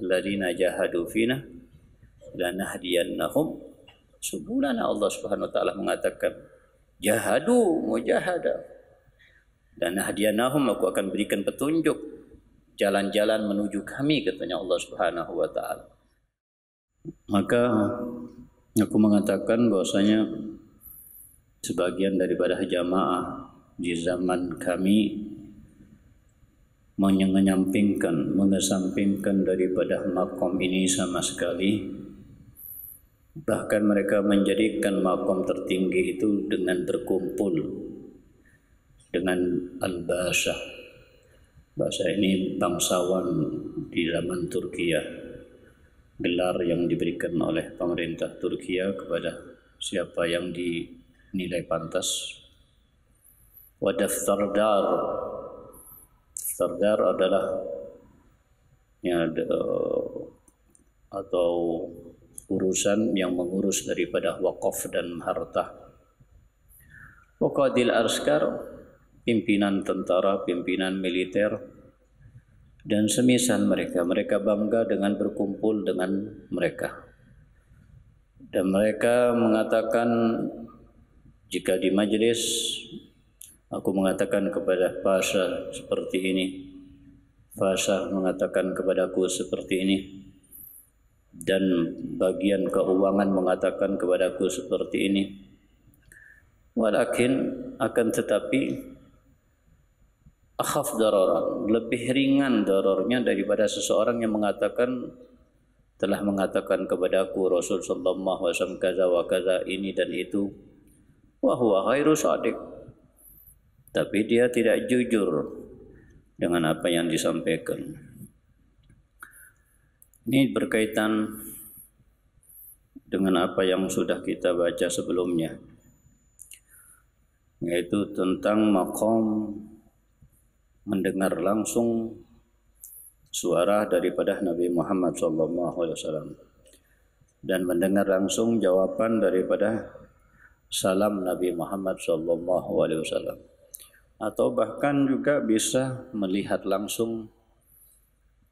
walladzina jahadu fina lanahdiyannahum subulana. Allah Subhanahu wa taala mengatakan jahadu, mujahadah, lanahdiyannahum, aku akan berikan petunjuk jalan-jalan menuju kami, katanya Allah Subhanahu wa taala. Maka aku mengatakan bahwasanya sebagian daripada jamaah di zaman kami mengesampingkan daripada makom ini sama sekali. Bahkan mereka menjadikan makom tertinggi itu dengan berkumpul dengan al-basah. Bahasa ini bangsawan di zaman Turkiya, gelar yang diberikan oleh pemerintah Turkiya kepada siapa yang dinilai pantas. Wadaftardar, Sardar adalah atau urusan yang mengurus daripada wakaf dan harta. Waqadil Arskar, pimpinan tentara, pimpinan militer, dan semisal mereka. Mereka bangga dengan berkumpul dengan mereka. Dan mereka mengatakan, jika di majelis aku mengatakan kepada Pasha seperti ini, Pasha mengatakan kepadaku seperti ini, dan bagian keuangan mengatakan kepadaku seperti ini. Walakin, akan tetapi, akhaf dararan, lebih ringan dararnya daripada seseorang yang mengatakan, telah mengatakan kepadaku Rasul sallallahu alaihi wasallam kaza wa kaza, ini dan itu, wa huwa ghairu shadiq, tapi dia tidak jujur dengan apa yang disampaikan. Ini berkaitan dengan apa yang sudah kita baca sebelumnya, yaitu tentang maqam mendengar langsung suara daripada Nabi Muhammad SAW dan mendengar langsung jawaban daripada salam Nabi Muhammad SAW, atau bahkan juga bisa melihat langsung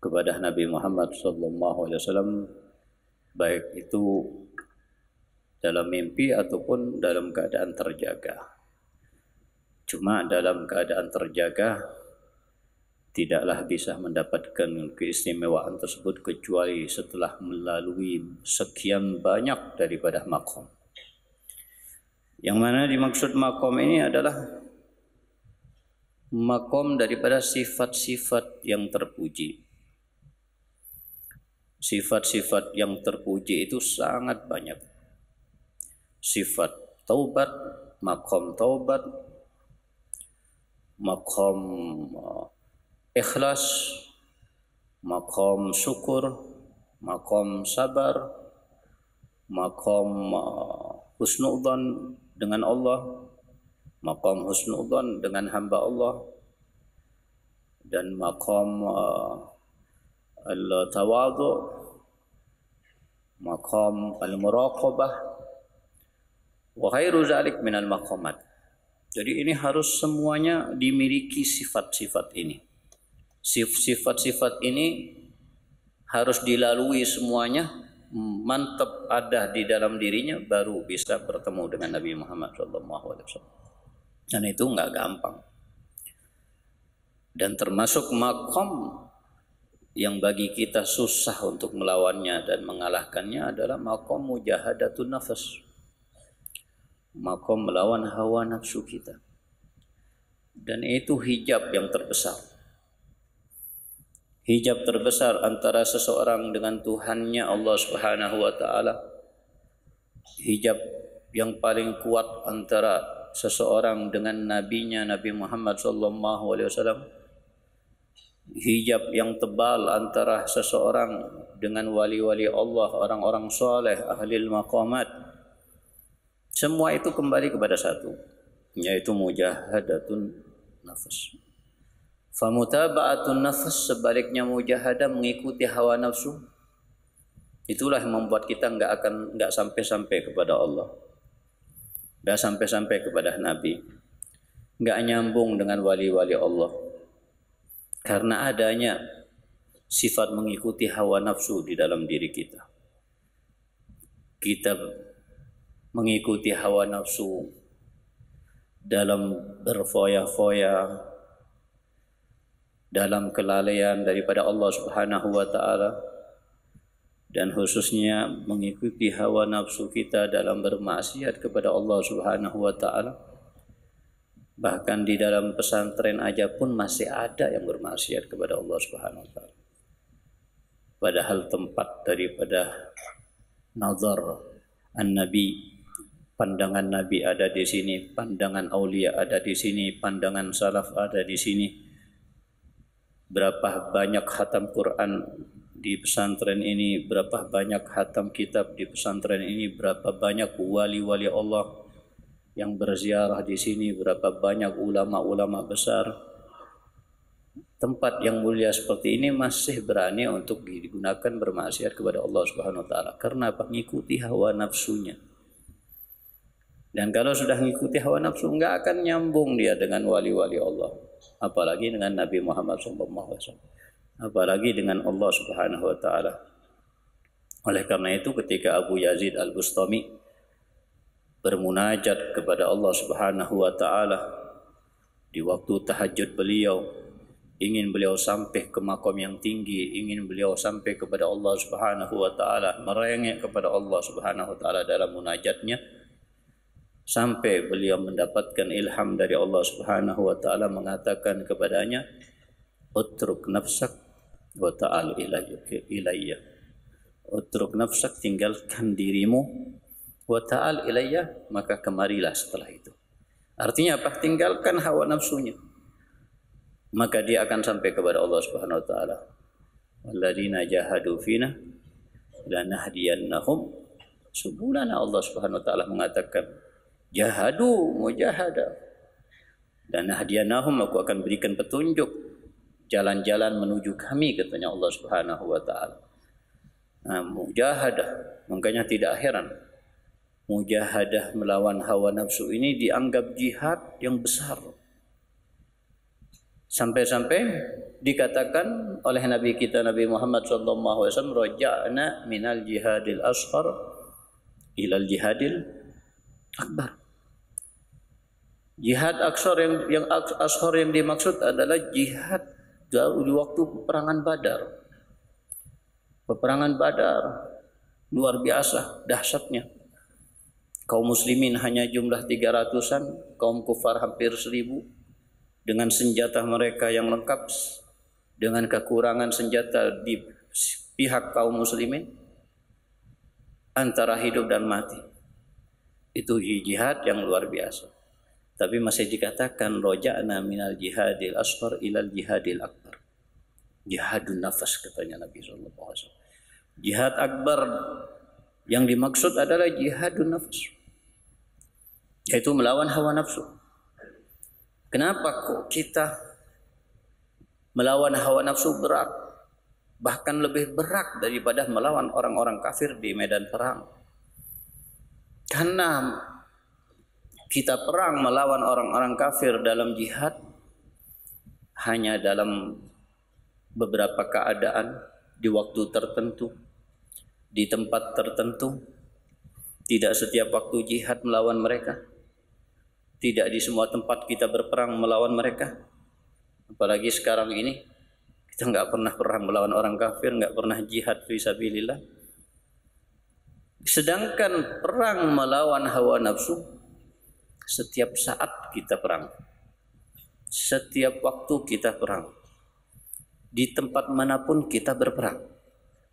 kepada Nabi Muhammad SAW, baik itu dalam mimpi ataupun dalam keadaan terjaga. Cuma dalam keadaan terjaga tidaklah bisa mendapatkan keistimewaan tersebut kecuali setelah melalui sekian banyak daripada makom. Yang mana dimaksud makom ini adalah makom daripada sifat-sifat yang terpuji. Sifat-sifat yang terpuji itu sangat banyak. Sifat taubat, makom taubat, makom ikhlas, makom syukur, makom sabar, makom husnudzan dengan Allah, makom husnudzan dengan hamba Allah, dan makom al-tawadhu, makom al-muraqabah, wa khairu zalik minal maqamat. Jadi ini harus semuanya dimiliki sifat-sifat ini. Sifat-sifat ini harus dilalui semuanya, mantap ada di dalam dirinya, baru bisa bertemu dengan Nabi Muhammad SAW. Dan itu enggak gampang. Dan termasuk makom yang bagi kita susah untuk melawannya dan mengalahkannya adalah makom mujahadatun nafas. Makom melawan hawa nafsu kita. Dan itu hijab yang terbesar. Hijab terbesar antara seseorang dengan Tuhannya Allah Subhanahu wa taala. Hijab yang paling kuat antara seseorang dengan nabinya Nabi Muhammad sallallahu alaihi wasallam. Hijab yang tebal antara seseorang dengan wali-wali Allah, orang-orang soleh, ahlil maqamat. Semua itu kembali kepada satu, yaitu mujahadatun nafas. Famutaba'atun nafas, sebaliknya mujahadah, mengikuti hawa nafsu. Itulah yang membuat kita enggak sampai-sampai kepada Allah, enggak sampai-sampai kepada Nabi, enggak nyambung dengan wali-wali Allah. Karena adanya sifat mengikuti hawa nafsu di dalam diri kita. Kita mengikuti hawa nafsu dalam berfoya-foya, dalam kelalaian daripada Allah Subhanahu wa taala, dan khususnya mengikuti hawa nafsu kita dalam bermaksiat kepada Allah Subhanahu wa taala. Bahkan di dalam pesantren aja pun masih ada yang bermaksiat kepada Allah Subhanahu wa taala. Padahal tempat daripada nazar an-nabi, pandangan Nabi ada di sini, pandangan aulia ada di sini, pandangan salaf ada di sini. Berapa banyak khatam Quran di pesantren ini, berapa banyak khatam kitab di pesantren ini, berapa banyak wali-wali Allah yang berziarah di sini, berapa banyak ulama-ulama besar. Tempat yang mulia seperti ini masih berani untuk digunakan bermaksiat kepada Allah Subhanahu wa taala. Karena apa? Mengikuti hawa nafsunya. Dan kalau sudah mengikuti hawa nafsu, enggak akan nyambung dia dengan wali-wali Allah, apalagi dengan Nabi Muhammad SAW, apalagi dengan Allah Subhanahu wa taala. Oleh karena itu ketika Abu Yazid Al-Bustami bermunajat kepada Allah Subhanahu wa taala di waktu tahajud beliau, ingin beliau sampai ke makom yang tinggi, ingin beliau sampai kepada Allah Subhanahu wa taala, merengek kepada Allah Subhanahu wa taala dalam munajatnya, sampai beliau mendapatkan ilham dari Allah Subhanahu wa taala mengatakan kepadanya, utruk nafsak wa ta'al ilayya. Utruk nafsak, tinggalkan dirimu, wa ta'al ilayya, maka kemarilah setelah itu. Artinya apa? Tinggalkan hawa nafsunya, maka dia akan sampai kepada Allah Subhanahu wa taala. Walladzina jahadu fina lanahdiyannahum subulana. Allah Subhanahu wa taala mengatakan jahadu, mujahada, lanahdiyannahum, aku akan berikan petunjuk jalan-jalan menuju kami, katanya Allah Subhanahu wa taala. Nah, mujahadah, makanya tidak heran mujahadah melawan hawa nafsu ini dianggap jihad yang besar. Sampai-sampai dikatakan oleh Nabi kita Nabi Muhammad SAW, raja'na minal jihadil asghar ilal jihadil akbar. Jihad asghar yang asghar yang dimaksud adalah jihad di waktu peperangan Badar. Peperangan Badar luar biasa dahsyatnya. Kaum muslimin hanya jumlah 300-an, kaum kufar hampir 1000. Dengan senjata mereka yang lengkap, dengan kekurangan senjata di pihak kaum muslimin, antara hidup dan mati. Itu jihad yang luar biasa. Tapi masih dikatakan roja'na minal jihadil asghar ilal jihadil akbar. Jihadun nafas, katanya Nabi SAW. Jihad akbar yang dimaksud adalah jihadun nafas, yaitu melawan hawa nafsu. Kenapa kok kita melawan hawa nafsu berat? Bahkan lebih berat daripada melawan orang-orang kafir di medan perang. Karena kita perang melawan orang-orang kafir dalam jihad hanya dalam beberapa keadaan, di waktu tertentu, di tempat tertentu. Tidak setiap waktu jihad melawan mereka. Tidak di semua tempat kita berperang melawan mereka. Apalagi sekarang ini kita nggak pernah perang melawan orang kafir, nggak pernah jihad fisabilillah. Sedangkan perang melawan hawa nafsu setiap saat kita perang, setiap waktu kita perang, di tempat manapun kita berperang.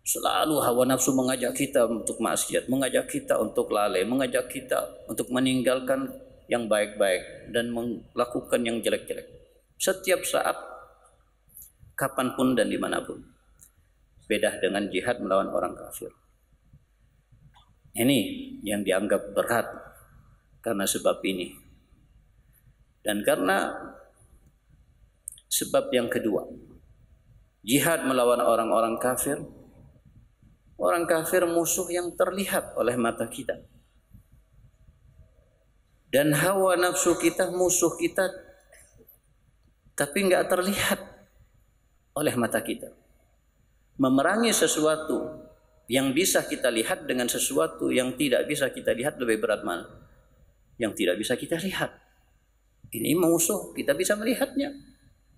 Selalu hawa nafsu mengajak kita untuk maksiat, mengajak kita untuk lalai, mengajak kita untuk meninggalkan yang baik-baik dan melakukan yang jelek-jelek. Setiap saat, kapanpun dan dimanapun. Beda dengan jihad melawan orang kafir. Ini yang dianggap berat karena sebab ini. Dan karena sebab yang kedua, jihad melawan orang-orang kafir. Orang kafir musuh yang terlihat oleh mata kita. Dan hawa nafsu kita musuh kita, tapi nggak terlihat oleh mata kita. Memerangi sesuatu yang bisa kita lihat dengan sesuatu yang tidak bisa kita lihat, lebih berat mana? Yang tidak bisa kita lihat. Ini musuh, kita bisa melihatnya.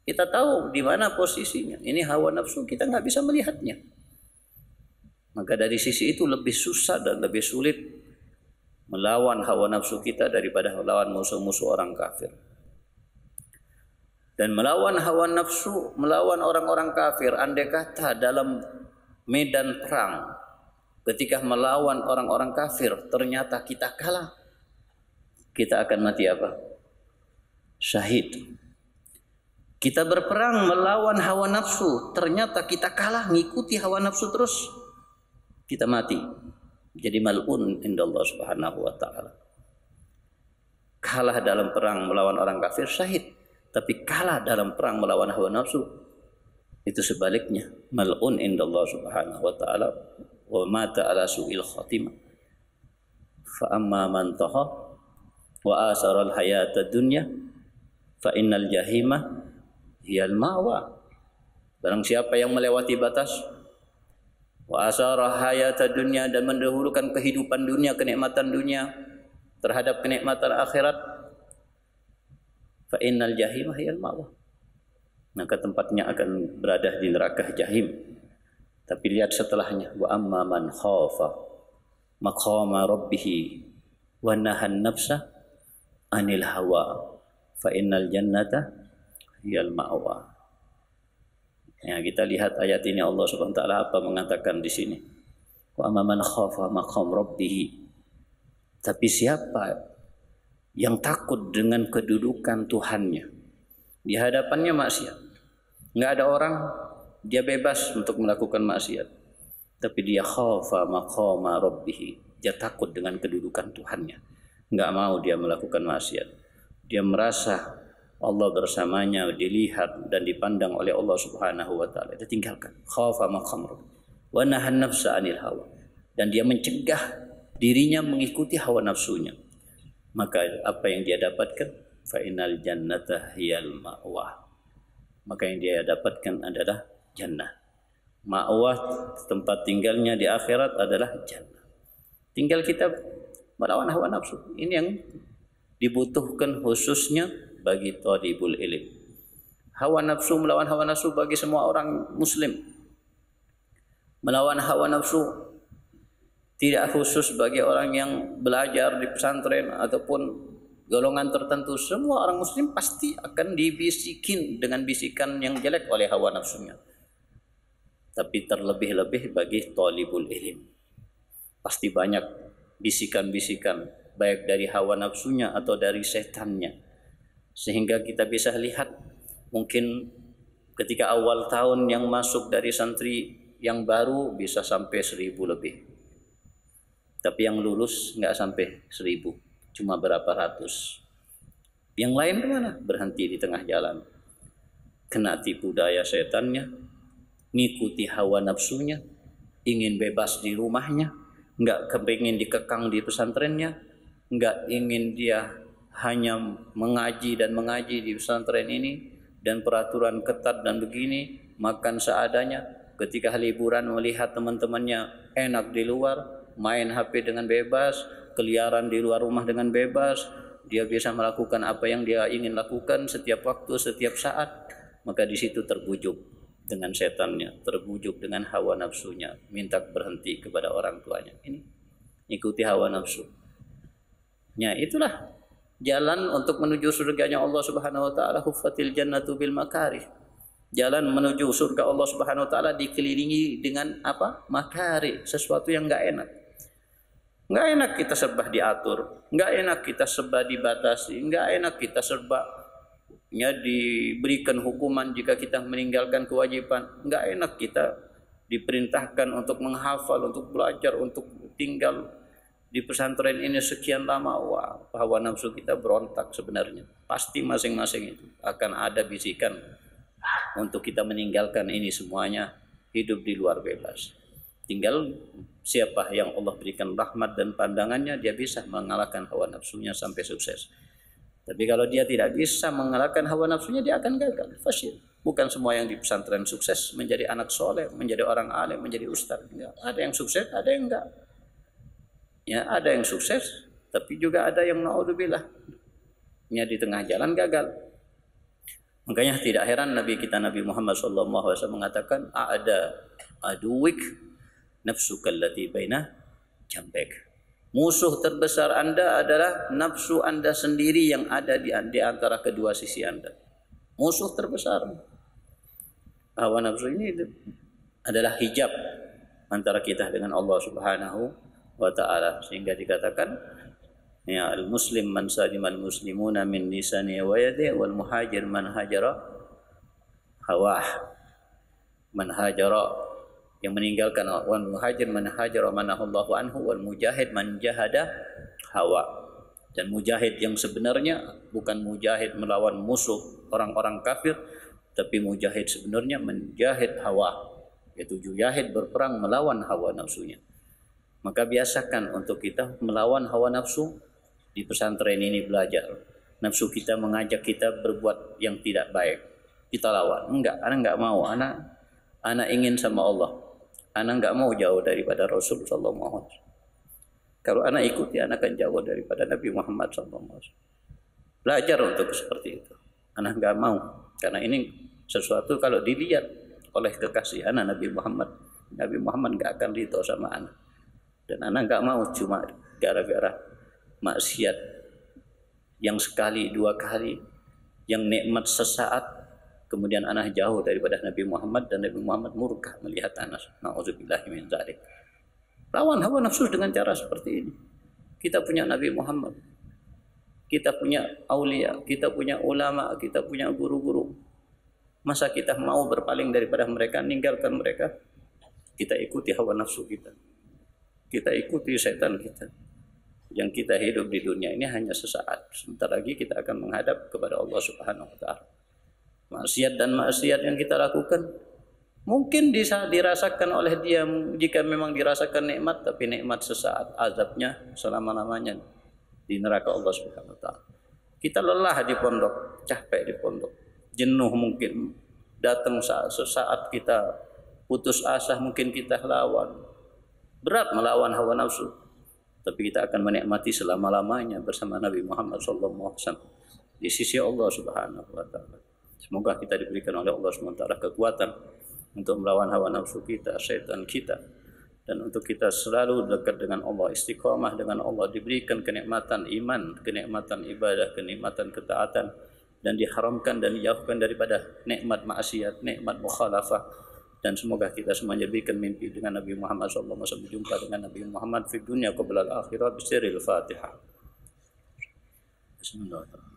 Kita tahu di mana posisinya. Ini hawa nafsu, kita nggak bisa melihatnya. Maka dari sisi itu lebih susah dan lebih sulit melawan hawa nafsu kita daripada melawan musuh-musuh orang kafir. Dan melawan hawa nafsu, melawan orang-orang kafir, andai kata dalam medan perang, ketika melawan orang-orang kafir, ternyata kita kalah, kita akan mati apa? Syahid. Kita berperang melawan hawa nafsu, ternyata kita kalah, ngikuti hawa nafsu terus, kita mati. Jadi mal'un indallah subhanahu wa ta'ala. Kalah dalam perang melawan orang kafir, syahid. Tapi kalah dalam perang melawan hawa nafsu, itu sebaliknya, mal'un indallah subhanahu wa ta'ala, wa mata ala su'il khatimah. Fa amma man taha wa asaral hayata dunya fa innal jahima hiyal ma'wa. Barang siapa yang melewati batas, wa asara hayata dunya, dan mendahulukan kehidupan dunia, kenikmatan dunia terhadap kenikmatan akhirat, fa innal jahima hiyal ma'wa, maka tempatnya akan berada di neraka jahim. Tapi lihat setelahnya, wa amma man khafa maqama rabbih wa nahan nafsa anil hawa fa innal jannata hiyal ma'wa. Ya, kita lihat ayat ini Allah Subhanahu wa taala apa mengatakan di sini. Wa amma man khafa maqam rabbih. Tapi siapa yang takut dengan kedudukan Tuhannya, di hadapannya maksiat. Nggak ada orang, dia bebas untuk melakukan maksiat. Tapi dia khafa maqama rabbih, dia takut dengan kedudukan Tuhannya. Nggak mau dia melakukan maksiat. Dia merasa Allah bersamanya, dilihat dan dipandang oleh Allah Subhanahu wa taala. Dia tinggalkan. Khafa maqam rabbih wa nahan nafsa anil hawa. Dan dia mencegah dirinya mengikuti hawa nafsunya. Maka apa yang dia dapatkan? Fa innal jannata hiyal ma'wa. Maka yang dia dapatkan adalah jannah. Ma'wa, tempat tinggalnya di akhirat adalah jannah. Tinggal kita melawan hawa nafsu. Ini yang dibutuhkan khususnya bagi thalibul ilm. Hawa nafsu, melawan hawa nafsu bagi semua orang muslim. Melawan hawa nafsu tidak khusus bagi orang yang belajar di pesantren ataupun golongan tertentu. Semua orang muslim pasti akan dibisikin dengan bisikan yang jelek oleh hawa nafsunya. Tapi terlebih-lebih bagi thalibul ilm, pasti banyak bisikan-bisikan, baik dari hawa nafsunya atau dari setannya. Sehingga kita bisa lihat, mungkin ketika awal tahun yang masuk dari santri yang baru bisa sampai 1000 lebih. Tapi yang lulus nggak sampai 1000, cuma berapa ratus. Yang lain kemana? Berhenti di tengah jalan. Kena tipu daya setannya, ngikuti hawa nafsunya, ingin bebas di rumahnya, nggak kepingin dikekang di pesantrennya, nggak ingin dia hanya mengaji di pesantren ini, dan peraturan ketat dan begini, makan seadanya. Ketika liburan melihat teman-temannya enak di luar, main HP dengan bebas, keliaran di luar rumah dengan bebas, dia bisa melakukan apa yang dia ingin lakukan setiap waktu, setiap saat. Maka di situ terbujuk dengan setannya, terbujuk dengan hawa nafsunya, minta berhenti kepada orang tuanya. Ini ikuti hawa nafsu. Ya, itulah jalan untuk menuju surganya Allah Subhanahu wa taala. Huffatil jannatu bil makarih. Jalan menuju surga Allah Subhanahu wa taala dikelilingi dengan apa? Makarih, sesuatu yang enggak enak. Nggak enak kita serba diatur, nggak enak kita serba dibatasi, nggak enak kita serba diberikan hukuman jika kita meninggalkan kewajiban, nggak enak kita diperintahkan untuk menghafal, untuk belajar, untuk tinggal di pesantren ini sekian lama. Wah, hawa nafsu kita berontak sebenarnya. Pasti masing-masing itu akan ada bisikan untuk kita meninggalkan ini semuanya, hidup di luar bebas. Tinggal siapa yang Allah berikan rahmat dan pandangannya, dia bisa mengalahkan hawa nafsunya sampai sukses. Tapi kalau dia tidak bisa mengalahkan hawa nafsunya, dia akan gagal, fasyil. Bukan semua yang di pesantren sukses menjadi anak soleh, menjadi orang alim, menjadi ustaz. Enggak. Ada yang sukses, ada yang enggak. Ya, ada yang sukses, tapi juga ada yang naudzubillah, ya di tengah jalan gagal. Makanya tidak heran Nabi kita Nabi Muhammad SAW mengatakan, ada aduwik nafsuka allati baina jambek. Musuh terbesar Anda adalah nafsu Anda sendiri yang ada di antara kedua sisi Anda. Musuh terbesar. Hawa nafsu ini adalah hijab antara kita dengan Allah Subhanahu wa taala, sehingga dikatakan ya al-muslim man salima al-muslimuna min lisani wa yadihi wal muhajir man hajara hawah. Man hajara, yang meninggalkan, wal muhajir man hajara manahullahu anhu, wal mujahid man jahada hawa. Dan mujahid yang sebenarnya bukan mujahid melawan musuh orang-orang kafir, tapi mujahid sebenarnya menjahid hawa, yaitu mujahid berperang melawan hawa nafsunya. Maka biasakan untuk kita melawan hawa nafsu. Di pesantren ini belajar, nafsu kita mengajak kita berbuat yang tidak baik, kita lawan. Enggak, anak enggak mau, anak ingin sama Allah. Anak enggak mau jauh daripada Rasul sallallahu alaihi wasallam. Kalau anak ikuti, anak akan jauh daripada Nabi Muhammad sallallahu alaihi wasallam. Belajar untuk seperti itu. Anak enggak mau, karena ini sesuatu kalau dilihat oleh kekasih anak Nabi Muhammad enggak akan ridho sama anak. Dan anak enggak mau cuma gara-gara maksiat yang sekali dua kali, yang nikmat sesaat, kemudian anak jauh daripada Nabi Muhammad, dan Nabi Muhammad murka melihat anak. Na'udzubillahi min dzalik. Lawan hawa nafsu dengan cara seperti ini. Kita punya Nabi Muhammad, kita punya aulia, kita punya ulama, kita punya guru-guru. Masa kita mau berpaling daripada mereka, ninggalkan mereka? Kita ikuti hawa nafsu kita, kita ikuti setan kita. Yang kita hidup di dunia ini hanya sesaat. Sebentar lagi kita akan menghadap kepada Allah Subhanahu wa taala. Maksiat dan maksiat yang kita lakukan mungkin dirasakan oleh dia, jika memang dirasakan nikmat, tapi nikmat sesaat, azabnya selama-lamanya di neraka Allah Subhanahu wa taala. Kita lelah di pondok, capek di pondok, jenuh mungkin datang sesaat kita putus asa, mungkin kita lawan. Berat melawan hawa nafsu, tapi kita akan menikmati selama-lamanya bersama Nabi Muhammad sallallahu alaihi wasallam di sisi Allah Subhanahu wa taala. Semoga kita diberikan oleh Allah SWT kekuatan untuk melawan hawa nafsu kita, syaitan kita, dan untuk kita selalu dekat dengan Allah, istiqamah dengan Allah, diberikan kenikmatan iman, kenikmatan ibadah, kenikmatan ketaatan, dan diharamkan dan dijauhkan daripada nikmat maksiat, nikmat mukhalafah. Dan semoga kita semuanya diberikan mimpi dengan Nabi Muhammad SAW, berjumpa dengan Nabi Muhammad fi dunya qabla al-akhirah. Bisiril Fatihah. Bismillahirrahmanirrahim.